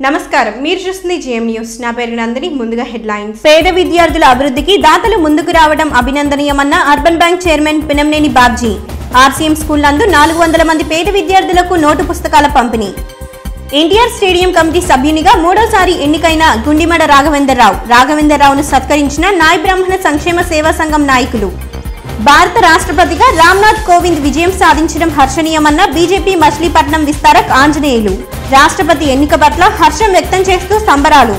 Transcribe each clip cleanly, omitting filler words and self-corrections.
నమస్కారం మీరు చూస్తుంది జిఎం న్యూస్ నా పేరు నందిని ముందుగా హెడ్లైన్స్ పేద విద్యార్థుల అభివృద్ధికి దాతలు ముందుకు రావడం అభినందనీయమన్న urban bank chairman Pinamneni Babji RCM school నందు 400 మంది పేద విద్యార్థులకు నోటు పుస్తకాల పంపిణీ ఎన్టీఆర్ స్టేడియం కమిటీ సభ్యునిగా మూడోసారి ఎన్నికైన గుండిమడ రాఘవేంద్రరావును సత్కరించిన నాయ బ్రాహ్మణ సంక్షేమ సేవా సంఘం నాయకులు భారత రాష్ట్రపతిగా రామ్నాథ్ కోవింద్ విజయం సాధించడం హర్షణీయమన్న బీజేపీ మచిలీపట్నం విస్తారక్ ఆంజనేయులు రాష్ట్రపతి ఎన్నిక పట్ల హర్షం వ్యక్తం చేస్తూ సంబరాలు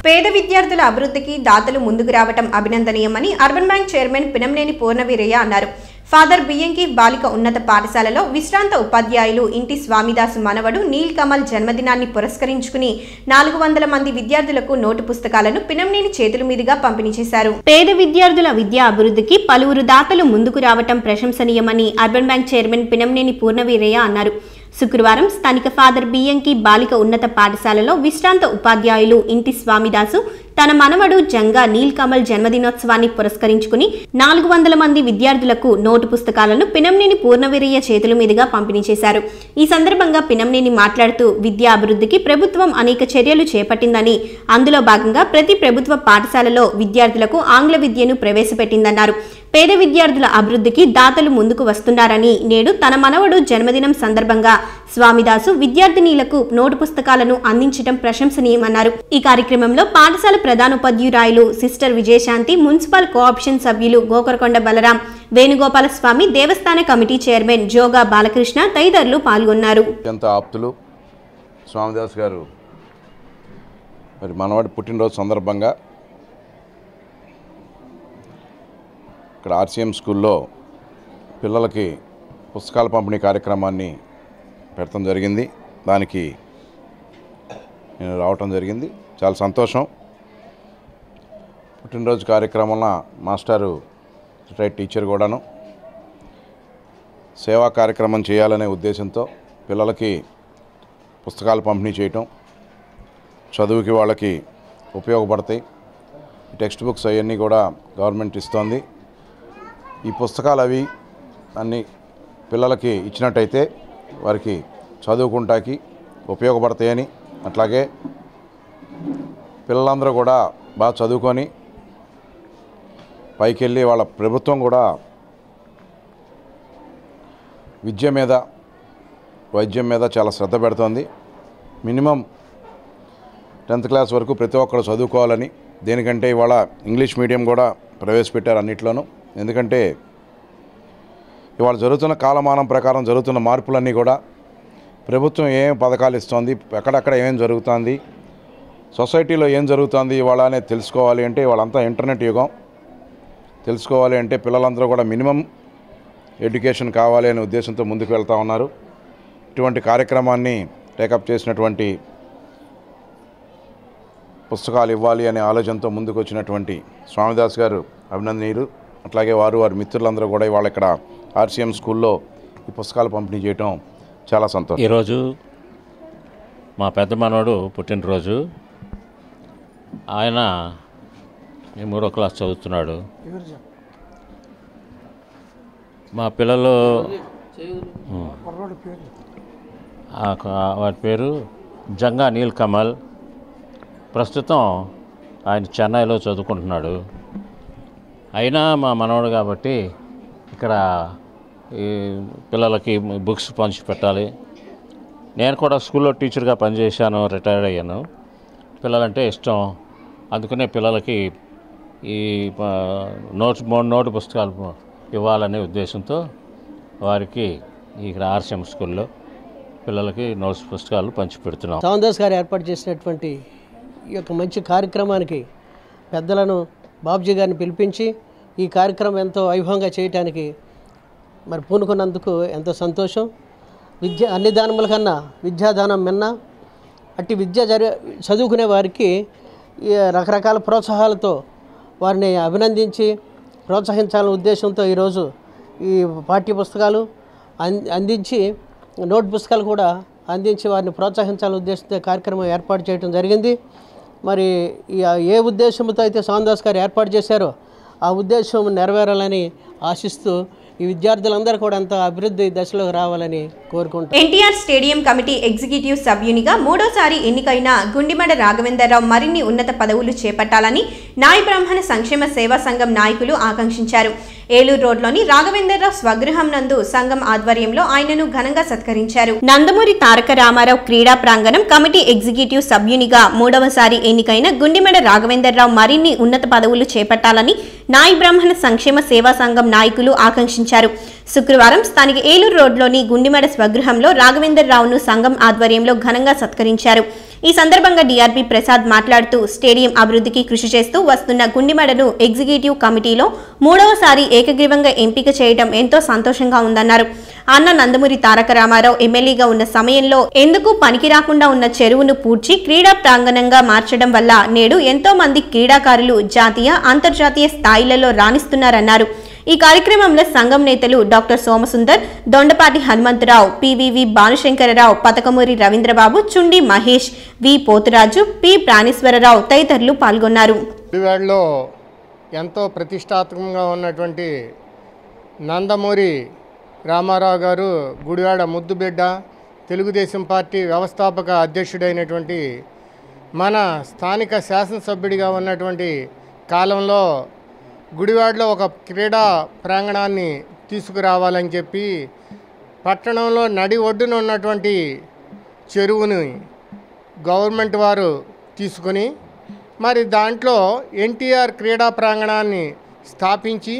పేద విద్యార్థుల అభివృద్ధికి దాతలు ముందుకు రావడం అభినందనీయమని అర్బన్ బ్యాంక్ చైర్మన్ పినంనేని పూర్ణవీరయ్య అన్నారు. ఫాదర్ బియ్యంకి బాలిక ఉన్నత పాఠశాలలో విశ్రాంత ఉపాధ్యాయులు ఇంటి స్వామిదాసు మనవడు నీల్ కమల్ జన్మదినాన్ని పురస్కరించుకుని 400 మంది విద్యార్థులకు నోటు పుస్తకాలను పినంనేని చేతుల మీదుగా పంపిణీ చేశారు. పేద విద్యార్థుల విద్యా అభివృద్ధికి పలువురు దాతలు ముందుకు రావడం ప్రశంసనీయమని అర్బన్ బ్యాంక్ చైర్మన్ పినంనేని పూర్ణవీరయ్య అన్నారు. శుక్రవారం స్థానిక ఫాదర్ బియ్యంకి బాలిక ఉన్నత పాఠశాలలో విశ్రాంత ఉపాధ్యాయులు ఇంటి స్వామిదాసు తన మనవడు జంగా నీల్ కమల్ జన్మదినోత్సవాన్ని పురస్కరించుకుని 400 మంది విద్యార్థులకు నోటు పుస్తకాలను పినంనేని పూర్ణవీరయ్య చేతుల మీదుగా పంపిణీ చేశారు. ఈ సందర్భంగా పినంనేని మాట్లాడుతూ విద్యా అభివృద్ధికి ప్రభుత్వం అనేక చర్యలు చేపట్టిందని అందులో భాగంగా ప్రతి ప్రభుత్వ పాఠశాలలో విద్యార్థులకు ఆంగ్ల విద్యను ప్రవేశపెట్టిందన్నారు. పేద విద్యార్థుల అభివృద్ధికి దాతలు ముందుకు వస్తున్నారని నేడు తన మనవడు జన్మదినం సందర్భంగా స్వామిదాసు విద్యార్థినీలకు నోటు పుస్తకాలను అందించడం ప్రశంసనీయమన్నారు. ఈ కార్యక్రమంలో పాఠశాల ప్రధానోపాధ్యాయురాయలు సిస్టర్ విజయశాంతి, మున్సిపల్ కోఆప్షన్ సభ్యులు గోకరకొండ బలరాం, వేణుగోపాల స్వామి, దేవస్థాన కమిటీ చైర్మన్ జోగా బాలకృష్ణ తదితరులు పాల్గొన్నారు. ఆప్తులు స్వామిదాస్ గారు మరి మనవాడి పుట్టినరోజు సందర్భంగా ఇక్కడ ఆర్సీఎం స్కూల్లో పిల్లలకి పుస్తకాల పంపిణీ కార్యక్రమాన్ని పెట్టడం జరిగింది. దానికి నేను రావటం జరిగింది. చాలా సంతోషం. పుట్టినరోజు కార్యక్రమంలో మాస్టారు రిటైర్డ్ టీచర్ కూడాను సేవా కార్యక్రమం చేయాలనే ఉద్దేశంతో పిల్లలకి పుస్తకాలు పంపిణీ చేయటం, చదువుకి వాళ్ళకి ఉపయోగపడతాయి. టెక్స్ట్ బుక్స్ అవన్నీ కూడా గవర్నమెంట్ ఇస్తోంది. ఈ పుస్తకాలు అవి అన్నీ పిల్లలకి ఇచ్చినట్టయితే వారికి చదువుకుంటాకి ఉపయోగపడతాయని, అట్లాగే పిల్లలందరూ కూడా బాగా చదువుకొని పైకి వెళ్ళి వాళ్ళ ప్రభుత్వం కూడా విద్య మీద వైద్యం మీద చాలా శ్రద్ధ పెడుతోంది. మినిమం 10th క్లాస్ వరకు ప్రతి ఒక్కరు చదువుకోవాలని, దేనికంటే ఇవాళ ఇంగ్లీష్ మీడియం కూడా ప్రవేశపెట్టారు అన్నిట్లోనూ. ఎందుకంటే ఇవాళ జరుగుతున్న కాలమానం ప్రకారం జరుగుతున్న మార్పులన్నీ కూడా ప్రభుత్వం ఏం పథకాలు ఇస్తోంది, ఎక్కడెక్కడ ఏం జరుగుతుంది, సొసైటీలో ఏం జరుగుతుంది ఇవాళ అనేది తెలుసుకోవాలి అంటే వాళ్ళంతా ఇంటర్నెట్ యుగం. తెలుసుకోవాలి అంటే పిల్లలందరూ కూడా మినిమం ఎడ్యుకేషన్ కావాలి అనే ఉద్దేశంతో ముందుకు వెళ్తూ ఉన్నారు. ఇటువంటి కార్యక్రమాన్ని టేకప్ చేసినటువంటి, పుస్తకాలు ఇవ్వాలి అనే ఆలోచనతో ముందుకు వచ్చినటువంటి స్వామిదాస్ గారు అభినందనీయులు. అట్లాగే వారి మిత్రులందరూ కూడా ఇవాళ ఇక్కడ ఆర్సీఎం స్కూల్లో ఈ పుస్తకాలు పంపిణీ చేయటం చాలా సంతోషం. ఈరోజు మా పెద్ద మనవడు పుట్టినరోజు. ఆయన 3వ క్లాస్ చదువుతున్నాడు. మా పిల్లలు వారి పేరు జంగా నీల్ కమల్. ప్రస్తుతం ఆయన చెన్నైలో చదువుకుంటున్నాడు. అయినా మా మనవడు కాబట్టి ఇక్కడ ఈ పిల్లలకి బుక్స్ పంచి పెట్టాలి. నేను కూడా స్కూల్లో టీచర్గా పనిచేశాను, రిటైర్డ్ అయ్యాను. పిల్లలంటే ఇష్టం, అందుకనే పిల్లలకి ఈ నోటు పుస్తకాలు ఇవ్వాలనే ఉద్దేశంతో వారికి ఇక్కడ ఆర్సీఎం స్కూల్లో పిల్లలకి నోట్స్ పుస్తకాలు పంచిపెడుతున్నాం. స్వామిదాస్ గారు ఏర్పాటు చేసినటువంటి ఈ యొక్క మంచి కార్యక్రమానికి పెద్దలను బాబ్జీ గారిని పిలిపించి ఈ కార్యక్రమం ఎంతో వైభవంగా చేయటానికి మరి పూనుకున్నందుకు ఎంతో సంతోషం. అన్ని దానముల కన్నా విద్యాదానం మిన్న. అట్టి చదువుకునే వారికి రకరకాల ప్రోత్సాహాలతో వారిని అభినందించి ప్రోత్సహించాలనే ఉద్దేశంతో ఈరోజు ఈ పాఠ్య పుస్తకాలు అందించి నోట్ పుస్తకాలు కూడా అందించి వారిని ప్రోత్సహించాలనే ఉద్దేశంతో కార్యక్రమం ఏర్పాటు చేయడం జరిగింది. మరి ఏ ఉద్దేశంతో అయితే స్వామిదాస్ గారు ఏర్పాటు చేశారో ఆ ఉద్దేశం నెరవేరాలని ఆశిస్తూ ఈ విద్యార్థులందరూ కూడా ఎంతో అభివృద్ధి దశలోకి రావాలని కోరుకుంటున్నాను. ఎన్టీఆర్ స్టేడియం కమిటీ ఎగ్జిక్యూటివ్ సభ్యునిగా మూడోసారి ఎన్నికైన గుండిమడ రాఘవేంద్రరావు మరిన్ని ఉన్నత పదవులు చేపట్టాలని నాయ బ్రాహ్మణ సంక్షేమ సేవా సంఘం నాయకులు ఆకాంక్షించారు. ఏలూరు రోడ్లోని రాఘవేంద్రరావు స్వగృహం నందు సంఘం ఆధ్వర్యంలో ఆయనను ఘనంగా సత్కరించారు. నందమూరి తారక రామారావు క్రీడా ప్రాంగణం కమిటీ ఎగ్జిక్యూటివ్ సభ్యునిగా మూడవసారి ఎన్నికైన గుండిమడ రాఘవేంద్రరావు మరిన్ని ఉన్నత పదవులు చేపట్టాలని నాయ బ్రాహ్మణ సంక్షేమ సేవా సంఘం నాయకులు ఆకాంక్షించారు. శుక్రవారం స్థానిక ఏలూరు రోడ్లోని గుండిమడ స్వగృహంలో రాఘవేంద్రరావును సంఘం ఆధ్వర్యంలో ఘనంగా సత్కరించారు. ఈ సందర్భంగా డిఆర్పి ప్రసాద్ మాట్లాడుతూ స్టేడియం అభివృద్ధికి కృషి చేస్తూ వస్తున్న గుండిమడను ఎగ్జిక్యూటివ్ కమిటీలో మూడవసారి ఏకగ్రీవంగా ఎంపిక చేయడం ఎంతో సంతోషంగా ఉందన్నారు. అన్న నందమూరి తారక రామారావు ఎమ్మెల్యేగా ఉన్న సమయంలో ఎందుకు పనికి రాకుండా ఉన్న చెరువును పూడ్చి క్రీడా ప్రాంగణంగా మార్చడం వల్ల నేడు ఎంతో మంది క్రీడాకారులు జాతీయ అంతర్జాతీయ స్థాయిలలో రాణిస్తున్నారన్నారు. ఈ కార్యక్రమంలో సంఘం నేతలు డాక్టర్ సోమసుందర్, దొండపాటి హనుమంతరావు, పివివి భానుశంకరరావు, పతకమూరి రవీంద్రబాబు, చుండి మహేష్, వి పోతురాజు, పి ప్రాణేశ్వరరావు తదితరులు పాల్గొన్నారు. గుడివాడలో ఎంతో ప్రతిష్టాత్మకంగా ఉన్నటువంటి నందమూరి రామారావు గారు గుడివాడ ముద్దుబిడ్డ, తెలుగుదేశం పార్టీ వ్యవస్థాపక అధ్యక్షుడైనటువంటి మన స్థానిక శాసనసభ్యుడిగా ఉన్నటువంటి కాలంలో గుడివాడలో ఒక క్రీడా ప్రాంగణాన్ని తీసుకురావాలని చెప్పి పట్టణంలో నడి ఒడ్డున ఉన్నటువంటి చెరువుని గవర్నమెంట్ వారు తీసుకొని మరి దాంట్లో ఎన్టీఆర్ క్రీడా ప్రాంగణాన్ని స్థాపించి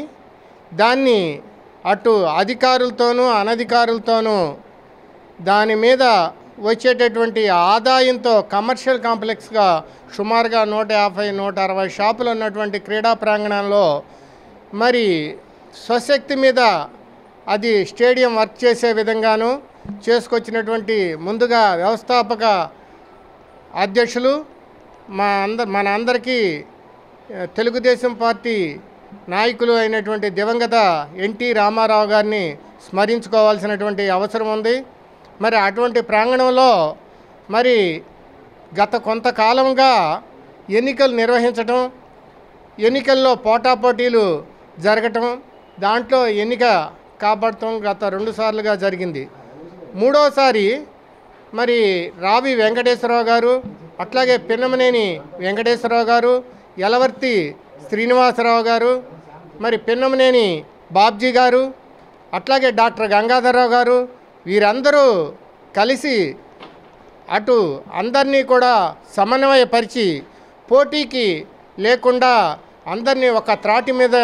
దాన్ని అటు అధికారులతోనూ అనధికారులతోనూ దాని మీద వచ్చేటటువంటి ఆదాయంతో కమర్షియల్ కాంప్లెక్స్గా సుమారుగా 150-160 షాపులు ఉన్నటువంటి క్రీడా ప్రాంగణంలో మరి స్వశక్తి మీద అది స్టేడియం వర్క్ చేసే విధంగాను చేసుకొచ్చినటువంటి ముందుగా వ్యవస్థాపక అధ్యక్షులు మన అందరికీ తెలుగుదేశం పార్టీ నాయకులు అయినటువంటి దివంగత ఎన్టీ రామారావు గారిని స్మరించుకోవాల్సినటువంటి అవసరం ఉంది. మరి అటువంటి ప్రాంగణంలో మరి గత కొంతకాలంగా ఎన్నికలు నిర్వహించటం, ఎన్నికల్లో పోటాపోటీలు జరగటం, దాంట్లో ఎన్నిక కాబడటం గత 2 సార్లుగా జరిగింది. మూడోసారి మరి రావి వెంకటేశ్వరరావు గారు, అట్లాగే పిన్నమనేని వెంకటేశ్వరరావు గారు, యలవర్తి శ్రీనివాసరావు గారు, మరి పిన్నమనేని బాబ్జీ గారు, అట్లాగే డాక్టర్ గంగాధరరావు గారు, వీరందరూ కలిసి అటు అందరినీ కూడా సమన్వయపరిచి పోటీకి లేకుండా అందరినీ ఒక త్రాటి మీద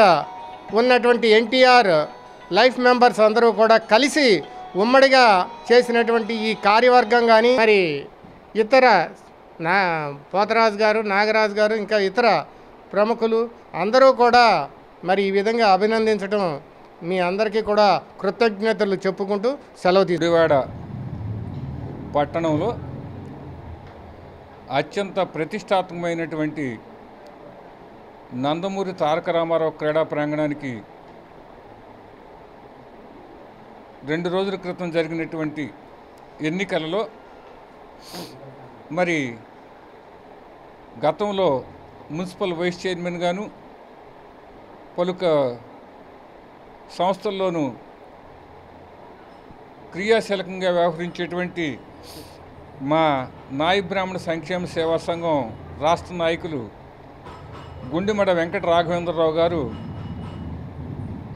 ఉన్నటువంటి ఎన్టీఆర్ లైఫ్ మెంబర్స్ అందరూ కూడా కలిసి ఉమ్మడిగా చేసినటువంటి ఈ కార్యవర్గం కానీ మరి ఇతర పోతరాజు గారు, నాగరాజు గారు, ఇంకా ఇతర ప్రముఖులు అందరూ కూడా మరి ఈ విధంగా అభినందించడం మీ అందరికీ కూడా కృతజ్ఞతలు చెప్పుకుంటూ సెలవు తీసుకుంటాను. గుడివాడ పట్టణంలో అత్యంత ప్రతిష్టాత్మకమైనటువంటి నందమూరి తారక రామారావు క్రీడా ప్రాంగణానికి 2 రోజుల క్రితం జరిగినటువంటి ఎన్నికలలో మరి గతంలో మున్సిపల్ వైస్ చైర్మన్ గాను పలు సంస్థల్లోనూ క్రియాశీలకంగా వ్యవహరించేటువంటి మా నాయ బ్రాహ్మణ సంక్షేమ సేవా సంఘం రాష్ట్ర నాయకులు గుండిమడ వెంకట రాఘవేంద్రరావు గారు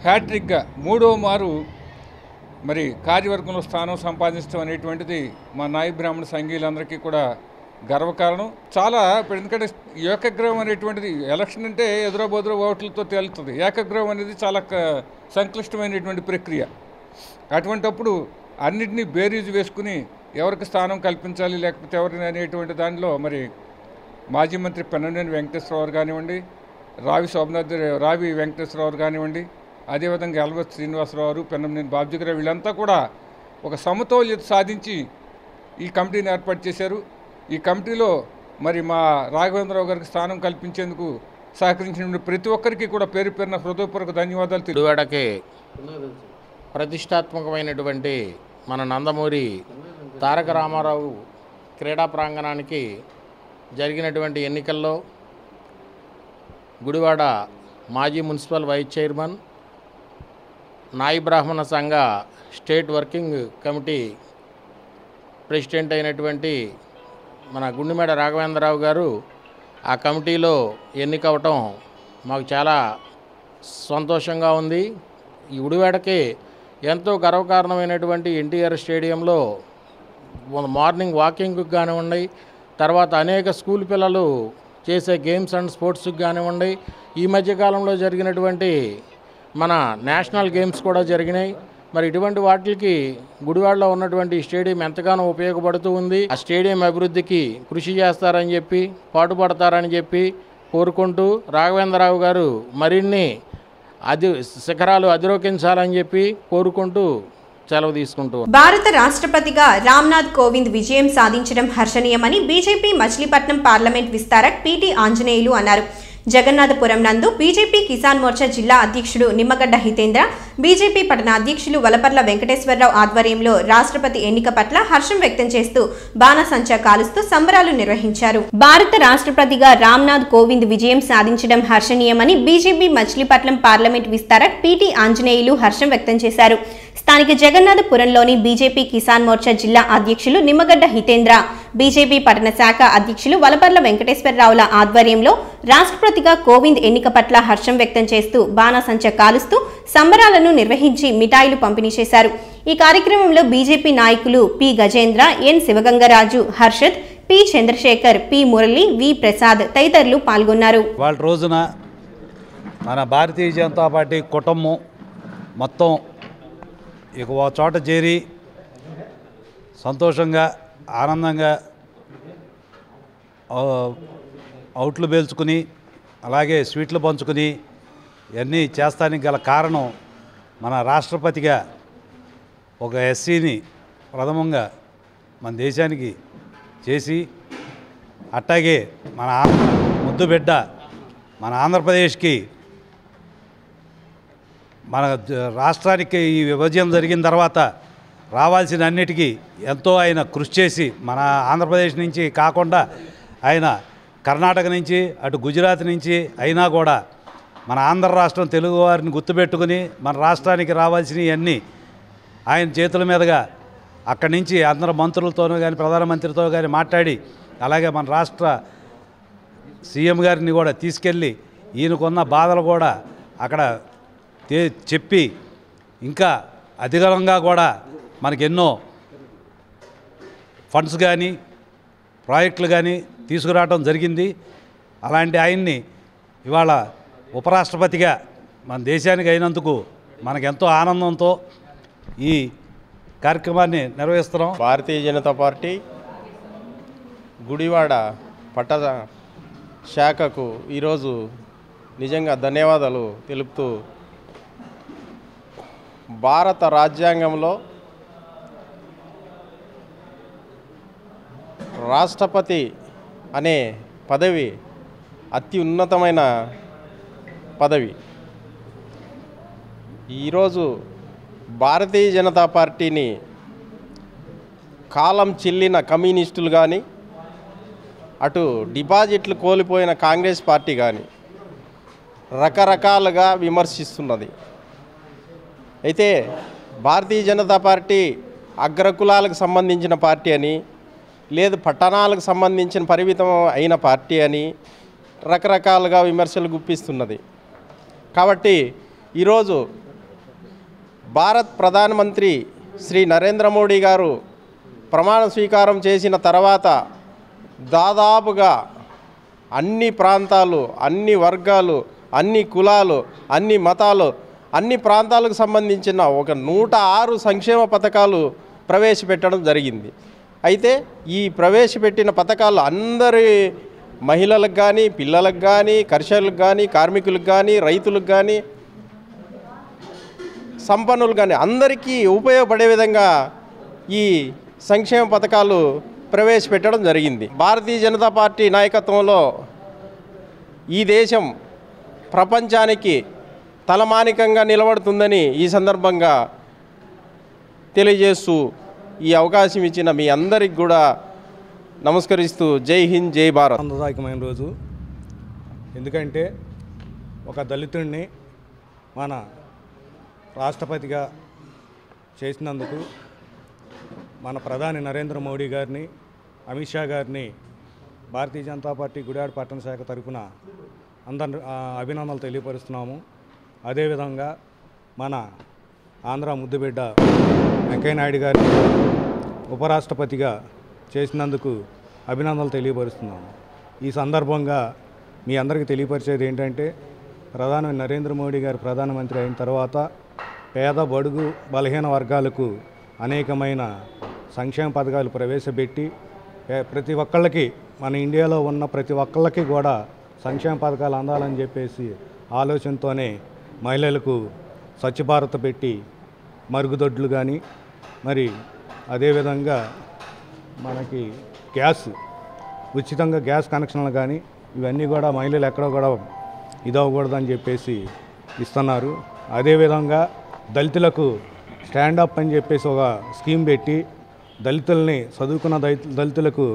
హ్యాట్రిక్గా 3వ మారు మరి కార్యవర్గంలో స్థానం సంపాదించడం అనేటువంటిది మా నాయ బ్రాహ్మణ సంఘీయులందరికీ కూడా గర్వకారణం. చాలా ఎందుకంటే ఏకగ్రహం అనేటువంటిది ఎలక్షన్ అంటే ఎదురబోదురో ఓట్లతో తేలుతుంది. ఏకగ్రహం అనేది చాలా సంక్లిష్టమైనటువంటి ప్రక్రియ. అటువంటప్పుడు అన్నింటినీ బేరీజు వేసుకుని ఎవరికి స్థానం కల్పించాలి లేకపోతే ఎవరిని అనేటువంటి దానిలో మరి మాజీ మంత్రి పెన్నమనేని వెంకటేశ్వరరావు కానివ్వండి, రావి వెంకటేశ్వరరావు కానివ్వండి, అదేవిధంగా యలవర్తి శ్రీనివాసరావు, పెన్నమనేని బాబ్జీ గారు, వీళ్ళంతా కూడా ఒక సమతౌల్యత సాధించి ఈ కమిటీని ఏర్పాటు చేశారు. ఈ కమిటీలో మరి మా రాఘవేంద్రరావు గారికి స్థానం కల్పించేందుకు సహకరించిన ప్రతి ఒక్కరికి కూడా పేరు పేరున హృదయపూర్వక ధన్యవాదాలు. గుడివాడకి ప్రతిష్టాత్మకమైనటువంటి మన నందమూరి తారక రామారావు క్రీడా ప్రాంగణానికి జరిగినటువంటి ఎన్నికల్లో గుడివాడ మాజీ మున్సిపల్ వైస్ చైర్మన్, నాయి బ్రాహ్మణ సంఘ స్టేట్ వర్కింగ్ కమిటీ ప్రెసిడెంట్ అయినటువంటి మన గుండిమేడ రాఘవేంద్రరావు గారు ఆ కమిటీలో ఎన్నికవటం మాకు చాలా సంతోషంగా ఉంది. ఈ ఉడివేడకి ఎంతో గర్వకారణమైనటువంటి ఎన్టీఆర్ స్టేడియంలో మార్నింగ్ వాకింగ్కి కానివ్వండి, తర్వాత అనేక స్కూల్ పిల్లలు చేసే గేమ్స్ అండ్ స్పోర్ట్స్కి కానివ్వండి, ఈ మధ్యకాలంలో జరిగినటువంటి మన నేషనల్ గేమ్స్ కూడా జరిగినాయి. మరి ఇటువంటి వాటికి గుడివాడలో ఉన్నటువంటి స్టేడియం ఎంతగానో ఉపయోగపడుతూ ఉంది. ఆ స్టేడియం అభివృద్ధికి కృషి చేస్తారని చెప్పి, పాటుపడతారని చెప్పి కోరుకుంటూ రాఘవేంద్రరావు గారు మరిన్ని శిఖరాలు అధిరోహించాలని చెప్పి కోరుకుంటూ సెలవు తీసుకుంటూ. భారత రాష్ట్రపతిగా రామ్నాథ్ కోవింద్ విజయం సాధించడం హర్షణీయమని బీజేపీ మచిలీపట్నం పార్లమెంట్ విస్తారక్ పీటీ ఆంజనేయులు అన్నారు. జగన్నాథపురం నందు బీజేపీ కిసాన్ మోర్చా జిల్లా అధ్యక్షుడు నిమ్మగడ్డ హితేంద్ర, బీజేపీ పట్టణ అధ్యక్షులు వలపర్ల వెంకటేశ్వరరావు ఆధ్వర్యంలో రాష్ట్రపతి ఎన్నిక పట్ల హర్షం వ్యక్తం చేస్తూ బాణసంచా కాలుస్తూ సంబరాలు నిర్వహించారు. భారత రాష్ట్రపతిగా రామ్నాథ్ కోవింద్ విజయం సాధించడం హర్షణీయమని బీజేపీ మచిలీపట్నం పార్లమెంట్ విస్తారక్ పీటీ ఆంజనేయులు హర్షం వ్యక్తం చేశారు. స్థానిక జగన్నాథపురంలోని బీజేపీ కిసాన్ మోర్చా జిల్లా అధ్యక్షులు నిమ్మగడ్డ హితేంద్ర, బీజేపీ పట్టణ శాఖ అధ్యక్షులు వలపర్ల వెంకటేశ్వరరావుల ఆధ్వర్యంలో రాష్ట్రపతిగా కోవింద్ ఎన్నిక పట్ల హర్షం వ్యక్తం చేస్తూ బాణసంచా కాలుస్తూ సంబరాలను నిర్వహించి మిఠాయిలు పంపిణీ చేశారు. ఈ కార్యక్రమంలో బీజేపీ నాయకులు పి గజేంద్ర, ఎన్ శివగంగరాజు, హర్షద్, పి చంద్రశేఖర్, పి మురళి, వి ప్రసాద్ తదితరులు పాల్గొన్నారు. వాళ్ళ రోజున మన భారతీయ జనతా పార్టీ కుటుంబం మొత్తం ఇక ఒక చోట చేరి సంతోషంగా ఆనందంగా అవుట్లు పేల్చుకుని అలాగే స్వీట్లు పంచుకుని ఇవన్నీ చేస్తానికి గల కారణం మన రాష్ట్రపతిగా ఒక ఎస్సీని ప్రథమంగా మన దేశానికి చేసి అట్టాగే మన ముద్దు బిడ్డ మన ఆంధ్రప్రదేశ్కి మన రాష్ట్రానికి ఈ విభజన జరిగిన తర్వాత రావాల్సిన అన్నిటికీ ఎంతో ఆయన కృషి చేసి మన ఆంధ్రప్రదేశ్ నుంచి కాకుండా ఆయన కర్ణాటక నుంచి అటు గుజరాత్ నుంచి అయినా కూడా మన ఆంధ్ర రాష్ట్రం తెలుగు వారిని గుర్తుపెట్టుకుని మన రాష్ట్రానికి రావాల్సినవన్నీ ఆయన చేతుల మీదుగా అక్కడి నుంచి అందరు మంత్రులతోనూ కానీ ప్రధానమంత్రితో కానీ మాట్లాడి అలాగే మన రాష్ట్ర సీఎం గారిని కూడా తీసుకెళ్ళి ఈయనకున్న బాధలు కూడా అక్కడ చెప్పి ఇంకా అధికంగా కూడా మనకెన్నో ఫండ్స్ కానీ ప్రాజెక్టులు కానీ తీసుకురావడం జరిగింది. అలాంటి ఆయన్ని ఇవాళ ఉపరాష్ట్రపతిగా మన దేశానికి అయినందుకు మనకెంతో ఆనందంతో ఈ కార్యక్రమాన్ని నిర్వహిస్తున్నాం. భారతీయ జనతా పార్టీ గుడివాడ పట్టణ శాఖకు ఈరోజు నిజంగా ధన్యవాదాలు తెలుపుతూ, భారత రాజ్యాంగంలో రాష్ట్రపతి అనే పదవి అత్యున్నతమైన పదవి. ఈరోజు భారతీయ జనతా పార్టీని కాలం చెల్లిన కమ్యూనిస్టులు కానీ, అటు డిపాజిట్లు కోల్పోయిన కాంగ్రెస్ పార్టీ కానీ రకరకాలుగా విమర్శిస్తున్నది. అయితే భారతీయ జనతా పార్టీ అగ్రకులాలకు సంబంధించిన పార్టీ అని, లేదు పట్టణాలకు సంబంధించిన పరిమితం అయిన పార్టీ అని రకరకాలుగా విమర్శలు గుప్పిస్తున్నది. కాబట్టి ఈరోజు భారత్ ప్రధానమంత్రి శ్రీ నరేంద్ర మోడీ గారు ప్రమాణ స్వీకారం చేసిన తర్వాత దాదాపుగా అన్ని ప్రాంతాలు, అన్ని వర్గాలు, అన్ని కులాలు, అన్ని మతాలు, అన్ని ప్రాంతాలకు సంబంధించిన ఒక 106 సంక్షేమ పథకాలు ప్రవేశపెట్టడం జరిగింది. అయితే ఈ ప్రవేశపెట్టిన పథకాలు అందరి మహిళలకు కానీ, పిల్లలకు కానీ, కర్షకులకు కానీ, కార్మికులకు కానీ, రైతులకు కానీ, సంపన్నులకు కానీ అందరికీ ఉపయోగపడే విధంగా ఈ సంక్షేమ పథకాలు ప్రవేశపెట్టడం జరిగింది. భారతీయ జనతా పార్టీ నాయకత్వంలో ఈ దేశం ప్రపంచానికి తలమానికంగా నిలబడుతుందని ఈ సందర్భంగా తెలియజేస్తూ, ఈ అవకాశం ఇచ్చిన మీ అందరికి కూడా నమస్కరిస్తూ జై హింద్, జై భారత్. ఆనందదాయకమైన రోజు. ఎందుకంటే ఒక దళితుడిని మన రాష్ట్రపతిగా చేసినందుకు మన ప్రధాని నరేంద్ర మోడీ గారిని, అమిత్ షా గారిని భారతీయ జనతా పార్టీ గుడివాడ పట్టణ శాఖ తరఫున అందరి అభినందనలు తెలియపరుస్తున్నాము. అదేవిధంగా మన ఆంధ్ర ముద్దుబిడ్డ వెంకయ్య నాయుడు గారిని ఉపరాష్ట్రపతిగా చేసినందుకు అభినందనలు తెలియపరుస్తున్నాము. ఈ సందర్భంగా మీ అందరికీ తెలియపరిచేది ఏంటంటే, ప్రధాని నరేంద్ర మోడీ గారు ప్రధానమంత్రి అయిన తర్వాత పేద బడుగు బలహీన వర్గాలకు అనేకమైన సంక్షేమ పథకాలు ప్రవేశపెట్టి ప్రతి ఒక్కళ్ళకి, మన ఇండియాలో ఉన్న ప్రతి ఒక్కళ్ళకి కూడా సంక్షేమ పథకాలు అందాలని చెప్పేసి ఆలోచనతోనే మహిళలకు స్వచ్ఛ భారత్ పెట్టి మరుగుదొడ్లు కానీ, మరి అదేవిధంగా మనకి ఉచితంగా గ్యాస్ కనెక్షన్లు కానీ ఇవన్నీ కూడా మహిళలు ఎక్కడో కూడా ఇదవ్వకూడదని చెప్పేసి ఇస్తున్నారు. అదేవిధంగా దళితులకు స్టాండప్ అని చెప్పేసి ఒక స్కీమ్ పెట్టి దళితుల్ని, చదువుకున్న దళితులకు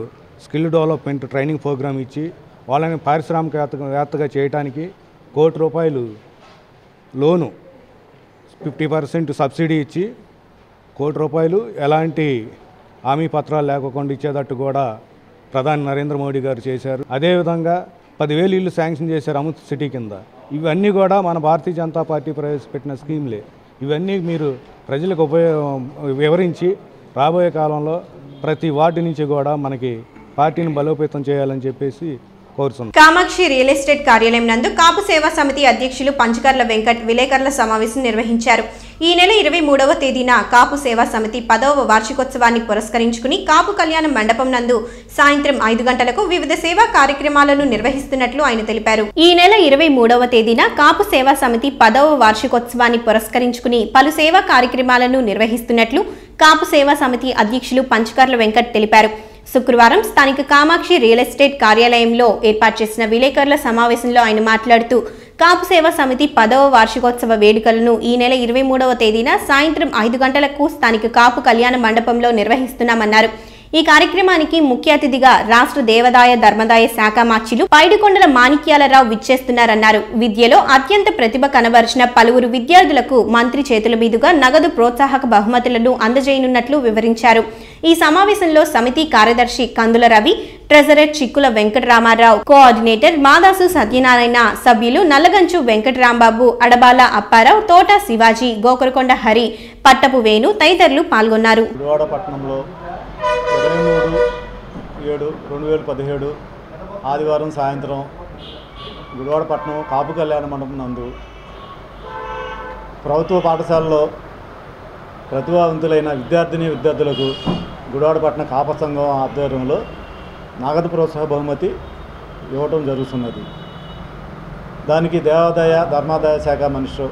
స్కిల్ డెవలప్మెంట్ ట్రైనింగ్ ప్రోగ్రామ్ ఇచ్చి వాళ్ళని పారిశ్రామికవేత్తగా చేయడానికి ₹1 కోటి లోను 50% సబ్సిడీ ఇచ్చి ₹1 కోటి ఎలాంటి హామీ పత్రాలు లేకుండా ఇచ్చేటట్టు కూడా ప్రధాని నరేంద్ర మోడీ గారు చేశారు. అదేవిధంగా 10,000 ఇళ్ళు శాంక్షన్ చేశారు అమృత్ సిటీ కింద. ఇవన్నీ కూడా మన భారతీయ జనతా పార్టీ ప్రవేశపెట్టిన స్కీమ్లే. ఇవన్నీ మీరు ప్రజలకు వివరించి రాబోయే కాలంలో ప్రతి వార్డు నుంచి కూడా మనకి పార్టీని బలోపేతం చేయాలని చెప్పేసి కోరుతున్నాం. కామాక్షి రియల్ ఎస్టేట్ కార్యాలయం నందు కాపు సేవా సమితి అధ్యక్షులు పంచకర్ల వెంకట్ విలేకరుల సమావేశం నిర్వహించారు. ఈ నెల 23వ తేదీన కాపు సేవా సమితి 10వ వార్షికోత్సవాన్ని పురస్కరించుకుని కాపు కళ్యాణ మండపం నందు సాయంత్రం 5 గంటలకు వివిధ సేవా కార్యక్రమాలను నిర్వహిస్తున్నట్లు ఆయన తెలిపారు. ఈ నెల 23వ తేదీన కాపు సేవా సమితి 10వ వార్షికోత్సవాన్ని పురస్కరించుకుని పలు సేవా కార్యక్రమాలను నిర్వహిస్తున్నట్లు కాపు సేవా సమితి అధ్యక్షులు పంచకర్ల వెంకట్ తెలిపారు. శుక్రవారం స్థానిక కామాక్షి రియల్ ఎస్టేట్ కార్యాలయంలో ఏర్పాటు చేసిన విలేకరుల సమావేశంలో ఆయన మాట్లాడుతూ, కాపు సేవా సమితి 10వ వార్షికోత్సవ వేడుకలను ఈ నెల 23వ తేదీన సాయంత్రం 5 గంటలకు స్థానిక కాపు కళ్యాణ మండపంలో నిర్వహిస్తున్నామన్నారు. ఈ కార్యక్రమానికి ముఖ్య అతిథిగా రాష్ట్ర దేవాదాయ ధర్మాదాయ శాఖ మార్చిలు పైడికొండల మాణిక్యాలరావు విచ్చేస్తున్నారన్నారు. విద్యలో అత్యంత ప్రతిభ కనబరిచిన పలువురు విద్యార్థులకు మంత్రి చేతుల మీదుగా నగదు ప్రోత్సాహక బహుమతులను అందజేయనున్నట్లు వివరించారు. ఈ సమావేశంలో సమితి కార్యదర్శి కందుల రవి, ట్రెజరర్ చిక్కుల వెంకటరామారావు, కోఆర్డినేటర్ మాదాసు సత్యనారాయణ, సభ్యులు నల్లగంచు వెంకటరాంబాబు, అడబాల అప్పారావు, తోట శివాజీ, గోకరకొండ హరి, పట్టపు వేణు తదితరులు పాల్గొన్నారు. 23/7/2017 ఆదివారం సాయంత్రం గుడివాడపట్నం కాపు కళ్యాణ మండపం నందు ప్రభుత్వ పాఠశాలలో ప్రతిభావంతులైన విద్యార్థులకు గుడివాడపట్నం కాపు సంఘం ఆధ్వర్యంలో నగదు ప్రోత్సాహ బహుమతి ఇవ్వటం జరుగుతున్నది. దానికి దేవాదాయ ధర్మాదాయ శాఖ మంత్రి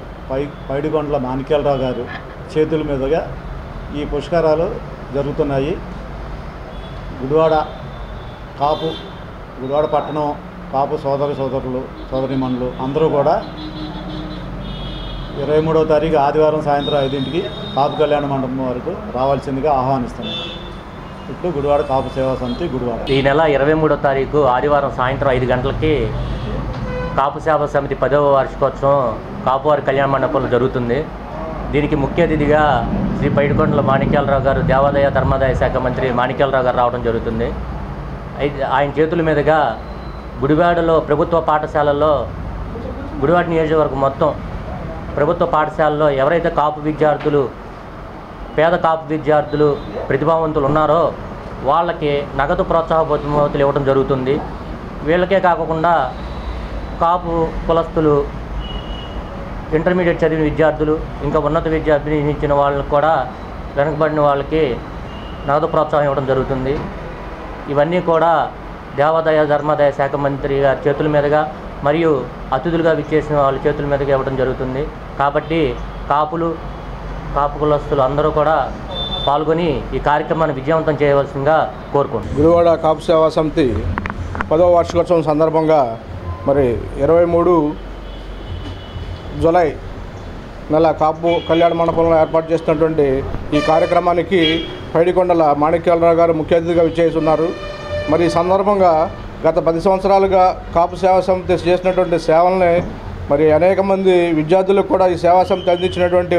పైడికొండల మాణిక్యాలరావు గారు చేతుల మీదుగా ఈ పురస్కారాలు జరుగుతున్నాయి. గుడివాడ పట్టణం కాపు సోదరీమణులు అందరూ కూడా 23వ తారీఖు ఆదివారం సాయంత్రం 5ంటికి కాపు కళ్యాణ మండపం వరకు రావాల్సిందిగా ఆహ్వానిస్తున్నాం. ఇప్పుడు గుడివాడ కాపు సేవా సమితి గుడివాడ. ఈ నెల 23వ తారీఖు ఆదివారం సాయంత్రం 5 గంటలకి కాపు సేవా సమితి 10వ వార్షికోత్సవం కాపువారి కళ్యాణ మండపంలో జరుగుతుంది. దీనికి ముఖ్య అతిథిగా శ్రీ పైడికొండల మాణిక్యాలరావు గారు, దేవాదాయ ధర్మాదాయ శాఖ మంత్రి మాణిక్యాలరావు గారు రావడం జరుగుతుంది. ఆయన చేతుల మీదుగా గుడివాడలో ప్రభుత్వ పాఠశాలల్లో, గుడివాడ నియోజకవర్గం మొత్తం ప్రభుత్వ పాఠశాలలో ఎవరైతే పేద కాపు విద్యార్థులు ప్రతిభావంతులు ఉన్నారో వాళ్ళకి నగదు ప్రోత్సాహ బహుమతులు ఇవ్వడం జరుగుతుంది. వీళ్ళకే కాకుండా కాపు కులస్తులు, ఇంటర్మీడియట్ చదివిన విద్యార్థులు, ఇంకా ఉన్నత విద్య అభ్యసించిన వాళ్ళకి కూడా, వెనకబడిన వాళ్ళకి నగదు ప్రోత్సాహం ఇవ్వడం జరుగుతుంది. ఇవన్నీ కూడా దేవాదాయ ధర్మాదాయ శాఖ మంత్రి గారి చేతుల మీదుగా మరియు అతిథులుగా విచ్చేసిన వాళ్ళ చేతుల మీదుగా ఇవ్వడం జరుగుతుంది. కాబట్టి కాపు కులస్తులు అందరూ కూడా పాల్గొని ఈ కార్యక్రమాన్ని విజయవంతం చేయవలసిందిగా కోరుకుంటున్నాను. గుడివాడ కాపు సేవా సమితి 10వ వార్షికోత్సవం సందర్భంగా మరి 23 జూలై నెల కాపు కళ్యాణ మండపంలో ఏర్పాటు చేసినటువంటి ఈ కార్యక్రమానికి పైడికొండల మాణిక్యాలరావు గారు ముఖ్య అతిథిగా విచ్చేస్తున్నారు. మరి ఈ సందర్భంగా గత 10 సంవత్సరాలుగా కాపు సేవా సమితి చేసినటువంటి సేవల్ని మరి అనేక మంది విద్యార్థులకు కూడా ఈ సేవా సమితి అందించినటువంటి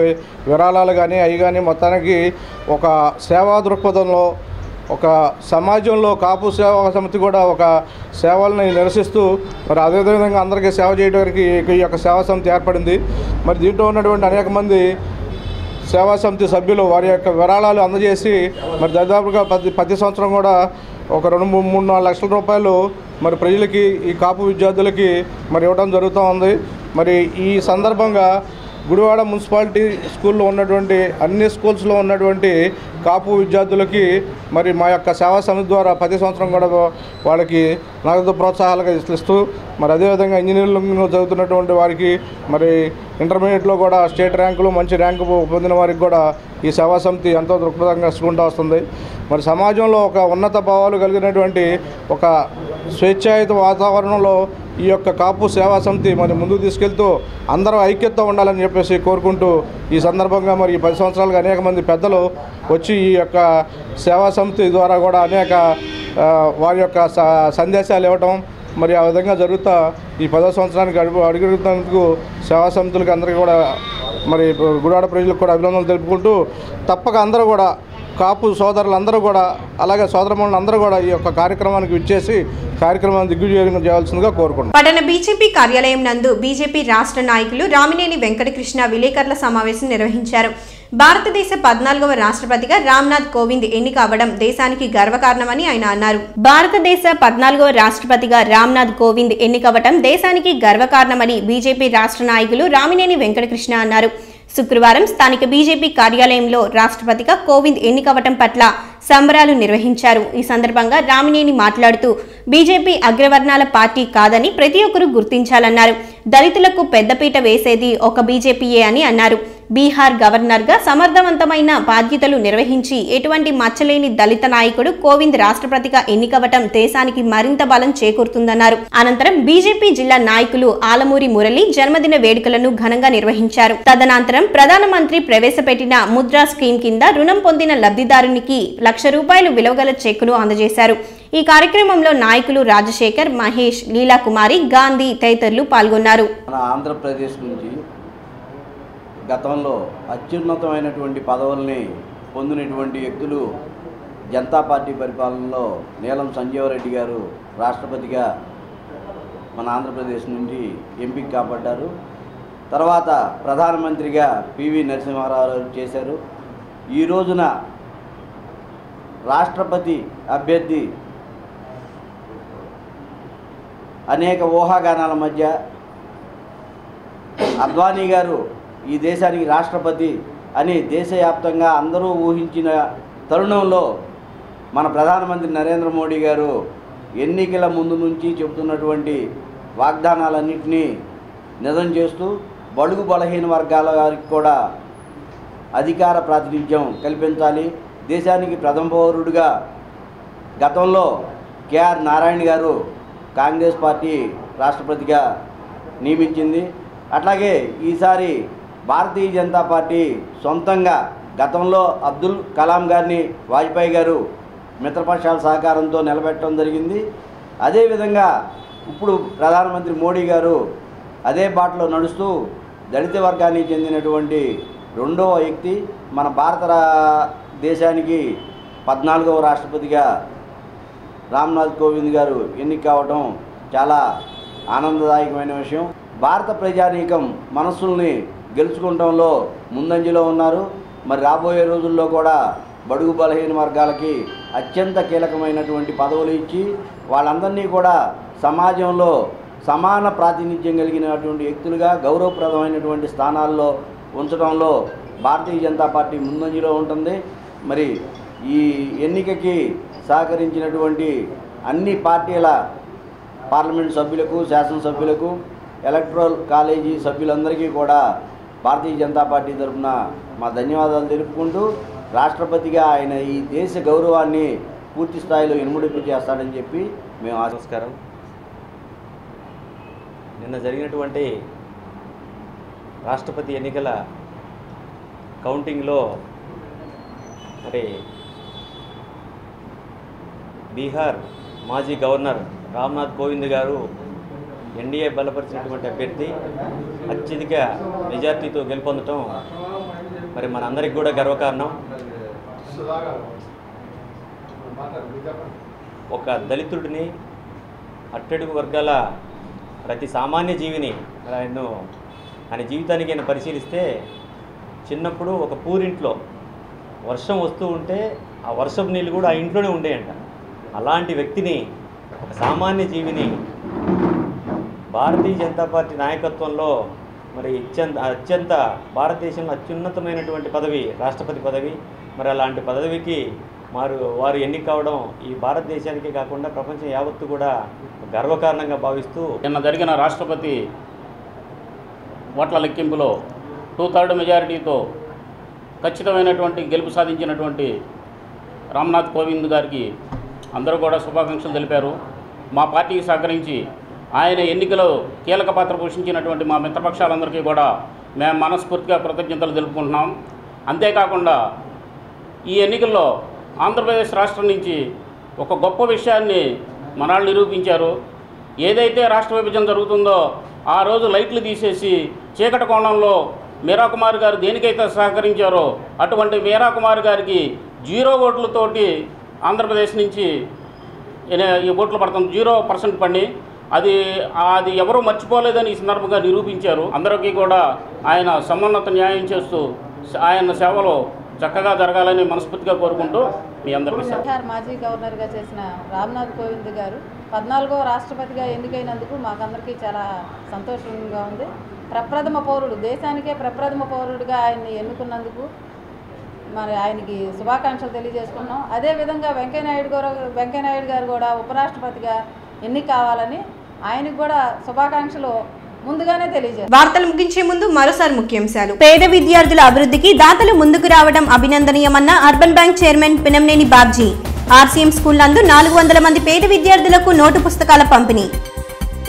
విరాళాలు కానీ అవి కానీ మొత్తానికి ఒక సేవా దృక్పథంలో ఒక సమాజంలో కాపు సేవా సమితి కూడా ఒక సేవల్ని నిరసిస్తూ మరి అదేవిధంగా అందరికీ సేవ చేయడానికి ఈ యొక్క సేవా సమితి ఏర్పడింది. మరి దీంట్లో ఉన్నటువంటి అనేక మంది సేవా సమితి సభ్యులు వారి యొక్క విరాళాలు అందజేసి మరి దాదాపుగా ప్రతి సంవత్సరం కూడా ఒక 2-3-4 లక్షల రూపాయలు మరి ప్రజలకి ఈ కాపు విద్యార్థులకి మరి ఇవ్వడం జరుగుతూ ఉంది. మరి ఈ సందర్భంగా గుడివాడ మున్సిపాలిటీ స్కూల్లో ఉన్నటువంటి అన్ని స్కూల్స్లో ఉన్నటువంటి కాపు విద్యార్థులకి మరి మా యొక్క సేవా సమితి ద్వారా ప్రతి సంవత్సరం కూడా వాళ్ళకి నగదు ప్రోత్సాహాలుగా ఇస్తూ మరి అదేవిధంగా ఇంజనీరింగ్ చదువుతున్నటువంటి వారికి మరి ఇంటర్మీడియట్లో కూడా స్టేట్ ర్యాంకులు మంచి ర్యాంకు పొందిన వారికి కూడా ఈ సేవా సమితి ఎంతో దృక్పథంగా ఇచ్చుకుంటూ వస్తుంది. మరి సమాజంలో ఒక ఉన్నత భావాలు కలిగినటువంటి ఒక స్వేచ్ఛాయుత వాతావరణంలో ఈ యొక్క కాపు సేవా సమితి మరి ముందుకు తీసుకెళ్తూ అందరూ ఐక్యతతో ఉండాలని చెప్పేసి కోరుకుంటూ ఈ సందర్భంగా మరి 10 సంవత్సరాలుగా అనేక మంది పెద్దలు వచ్చి ఈ యొక్క సేవా సమితి ద్వారా కూడా అనేక వారి యొక్క సందేశాలు ఇవ్వటం మరి ఆ విధంగా జరుగుతూ ఈ 10వ సంవత్సరానికి అడుగుతున్నందుకు సేవా సమితులకి అందరికీ కూడా మరి గుడివాడ ప్రజలకు కూడా అభినందనలు తెలుపుకుంటూ తప్పక అందరూ కూడా కాపు సోదరులందరూ కూడా అలాగే సోదరమణులందరూ కూడా ఈ యొక్క కార్యక్రమానికి విచ్చేసి కార్యక్రమాన్ని దిగ్విజయం చేయాల్సిందిగా కోరుకుంటున్నాను. పట్టణ బీజేపీ కార్యాలయం నందు బీజేపీ రాష్ట్ర నాయకులు రామినేని వెంకటకృష్ణ విలేకరుల సమావేశం నిర్వహించారు. భారతదేశ 14వ రాష్ట్రపతిగా రామ్నాథ్ కోవింద్ ఎన్నిక అవ్వడం దేశానికి గర్వకారణమని ఆయన అన్నారు. భారతదేశ 14వ రాష్ట్రపతిగా రామ్నాథ్ కోవింద్ ఎన్నికవ్వడం దేశానికి గర్వకారణమని బీజేపీ రాష్ట్ర నాయకులు రామినేని వెంకటకృష్ణ అన్నారు. శుక్రవారం స్థానిక బీజేపీ కార్యాలయంలో రాష్ట్రపతిగా కోవింద్ ఎన్నికవ్వటం పట్ల సంబరాలు నిర్వహించారు. ఈ సందర్భంగా రామినేని మాట్లాడుతూ బీజేపీ అగ్రవర్ణాల పార్టీ కాదని ప్రతి ఒక్కరూ గుర్తించాలన్నారు. దళితులకు పెద్దపీట వేసేది ఒక బీజేపీయే అని అన్నారు. బీహార్ గవర్నర్గా సమర్థవంతమైన బాధ్యతలు నిర్వహించి ఎటువంటి మచ్చలేని దళిత నాయకుడు కోవింద్ రాష్ట్రపతిగా ఎన్నికవ్వటం దేశానికి మరింత బలం చేకూరుతుందన్నారు. అనంతరం బీజేపీ జిల్లా నాయకులు ఆలమూరి మురళి జన్మదిన వేడుకలను ఘనంగా నిర్వహించారు. తదనంతరం ప్రధానమంత్రి ప్రవేశపెట్టిన ముద్రా స్కీమ్ కింద రుణం పొందిన లబ్ధిదారునికి ₹1,00,000 విలువగల చెక్కును అందజేశారు. ఈ కార్యక్రమంలో నాయకులు రాజశేఖర్, మహేష్, లీలాకుమారి, గాంధీ తదితరులు పాల్గొన్నారు. ఆంధ్రప్రదేశ్ నుంచి గతంలో అత్యున్నతమైనటువంటి పదవుల్ని పొందినటువంటి వ్యక్తులు జనతా పార్టీ పరిపాలనలో నీలం సంజీవరెడ్డి గారు రాష్ట్రపతిగా మన ఆంధ్రప్రదేశ్ నుంచి ఎంపిక కాబడ్డారు. తర్వాత ప్రధానమంత్రిగా పివి నరసింహారావు గారు చేశారు. ఈ రోజున రాష్ట్రపతి అభ్యర్థి అనేక ఊహాగానాల మధ్య అద్వానీ గారు ఈ దేశానికి రాష్ట్రపతి అని దేశవ్యాప్తంగా అందరూ ఊహించిన తరుణంలో మన ప్రధానమంత్రి నరేంద్ర మోడీ గారు ఎన్నికల ముందు నుంచి చెబుతున్నటువంటి వాగ్దానాలన్నింటినీ నిజం చేస్తూ బడుగు బలహీన వర్గాల వారికి కూడా అధికార ప్రాతినిధ్యం కల్పించాలి. దేశానికి ప్రథమ పౌరుడిగా గతంలో కేఆర్ నారాయణ గారు కాంగ్రెస్ పార్టీ రాష్ట్రపతిగా నియమించింది. అట్లాగే ఈసారి భారతీయ జనతా పార్టీ సొంతంగా గతంలో అబ్దుల్ కలాం గారిని వాజ్పేయి గారు మిత్రపక్షాల సహకారంతో నిలబెట్టడం జరిగింది. అదేవిధంగా ఇప్పుడు ప్రధానమంత్రి మోడీ గారు అదే బాటలో నడుస్తూ దళిత వర్గానికి చెందినటువంటి రెండవ వ్యక్తి మన భారతదేశానికి 14వ రాష్ట్రపతిగా రామ్నాథ్ కోవింద్ గారు ఎన్నిక కావటం చాలా ఆనందదాయకమైన విషయం. భారత ప్రజానీకం మనస్సుల్ని గెలుచుకోవడంలో ముందంజలో ఉన్నారు. మరి రాబోయే రోజుల్లో కూడా బడుగు బలహీన వర్గాలకి అత్యంత కీలకమైనటువంటి పదవులు ఇచ్చి వాళ్ళందరినీ కూడా సమాజంలో సమాన ప్రాతినిధ్యం కలిగినటువంటి వ్యక్తులుగా గౌరవప్రదమైనటువంటి స్థానాల్లో ఉంచడంలో భారతీయ జనతా పార్టీ ముందంజలో ఉంటుంది. మరి ఈ ఎన్నికకి సహకరించినటువంటి అన్ని పార్టీల పార్లమెంట్ సభ్యులకు, శాసనసభ్యులకు, ఎలక్టరల్ కాలేజీ సభ్యులందరికీ కూడా భారతీయ జనతా పార్టీ తరఫున మా ధన్యవాదాలు తెలుపుకుంటూ రాష్ట్రపతిగా ఆయన ఈ దేశ గౌరవాన్ని పూర్తి స్థాయిలో ఇనుముడింపు చేస్తాడని చెప్పి మేము నమస్కారం. నిన్న జరిగినటువంటి రాష్ట్రపతి ఎన్నికల కౌంటింగ్లో మరి బీహార్ మాజీ గవర్నర్ రామ్నాథ్ కోవింద్ గారు ఎన్డీఏ బలపరిచినటువంటి అభ్యర్థి అత్యధిక మెజార్టీతో గెలుపొందటం మరి మనందరికి కూడా గర్వకారణం. ఒక దళితుడిని, అట్టడుగు వర్గాల ప్రతి సామాన్య జీవిని ఆయన జీవితానికి ఆయన పరిశీలిస్తే చిన్నప్పుడు ఒక పూరింట్లో వర్షం వస్తూ ఉంటే ఆ వర్షపు నీళ్ళు కూడా ఆ ఇంట్లోనే ఉండేయంట. అలాంటి వ్యక్తిని, ఒక సామాన్య జీవిని భారతీయ జనతా పార్టీ నాయకత్వంలో మరి అత్యంత భారతదేశంలో అత్యున్నతమైనటువంటి పదవి రాష్ట్రపతి పదవి. మరి అలాంటి పదవికి వారు ఎన్నిక కావడం ఈ భారతదేశానికే కాకుండా ప్రపంచం యావత్తు కూడా గర్వకారణంగా భావిస్తూ నిన్న జరిగిన రాష్ట్రపతి ఓట్ల లెక్కింపులో 2/3 మెజారిటీతో ఖచ్చితమైనటువంటి గెలుపు సాధించినటువంటి రామ్నాథ్ కోవింద్ గారికి అందరూ కూడా శుభాకాంక్షలు తెలిపారు. మా పార్టీకి సహకరించి ఆయన ఎన్నికలో కీలక పాత్ర పోషించినటువంటి మా మిత్రపక్షాలందరికీ కూడా మేము మనస్ఫూర్తిగా కృతజ్ఞతలు తెలుపుకుంటున్నాం. అంతేకాకుండా ఈ ఎన్నికల్లో ఆంధ్రప్రదేశ్ రాష్ట్రం నుంచి ఒక గొప్ప విషయాన్ని మనాళ్ళు నిరూపించారు. ఏదైతే రాష్ట్ర విభజన జరుగుతుందో ఆ రోజు లైట్లు తీసేసి చీకటి కోణంలో మీరా కుమార్ గారు దేనికైతే సహకరించారో అటువంటి మీరా కుమార్ గారికి 0 ఓట్లతోటి ఆంధ్రప్రదేశ్ నుంచి ఈ ఓట్లు పడతాం 0% పడి అది ఎవరూ మర్చిపోలేదని ఈ సందర్భంగా నిరూపించారు. అందరికీ కూడా ఆయన సమున్నత న్యాయం చేస్తూ ఆయన సేవలో చక్కగా జరగాలని మనస్ఫూర్తిగా కోరుకుంటూ మీ అందరికీ బీహార్ మాజీ గవర్నర్గా చేసిన రామ్నాథ్ కోవింద్ గారు 14వ రాష్ట్రపతిగా ఎన్నికైనందుకు మాకందరికీ చాలా సంతోషంగా ఉంది. ప్రప్రథమ పౌరుడు, దేశానికే ప్రప్రథమ పౌరుడిగా ఆయన్ని ఎన్నుకున్నందుకు మరి ఆయనకి శుభాకాంక్షలు తెలియజేసుకున్నాం. అదేవిధంగా వెంకయ్యనాయుడు గారు కూడా ఉపరాష్ట్రపతిగా ఎన్నిక కావాలని ఆయనకు కూడా శుభాకాంక్షలు ముందుగానే తెలియజేస్తారు. వార్తలు ముగించే ముందు మరోసారి ముఖ్యాంశాలు. పేద విద్యార్థుల అభివృద్ధికి దాతలు ముందుకు రావడం అభినందనీయమన్న urban bank chairman Pinamneni Babji. RCM school నందు 400 మంది పేద విద్యార్థులకు నోటు పుస్తకాల పంపిణీ.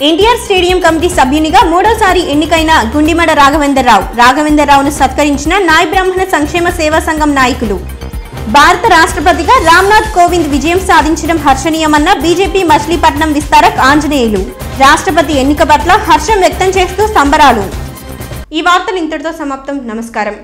ఎన్టీఆర్ స్టేడియం కమిటీ సభ్యునిగా 3వసారి ఎన్నికైన గుండిమడ రాఘవేంద్రరావును సత్కరించిన నాయ్ బ్రాహ్మణ సంక్షేమ సేవా సంఘం నాయకులు. భారత రాష్ట్రపతిగా రామ్నాథ్ కోవింద్ విజయం సాధించడం హర్షణీయమన్న బీజేపీ మచిలీపట్నం విస్తారక్ ఆంజనేయులు. రాష్ట్రపతి ఎన్నిక పట్ల హర్షం వ్యక్తం చేస్తూ సంబరాలు. ఈ వార్తలు ఇంతటితో సమాప్తం. నమస్కారం.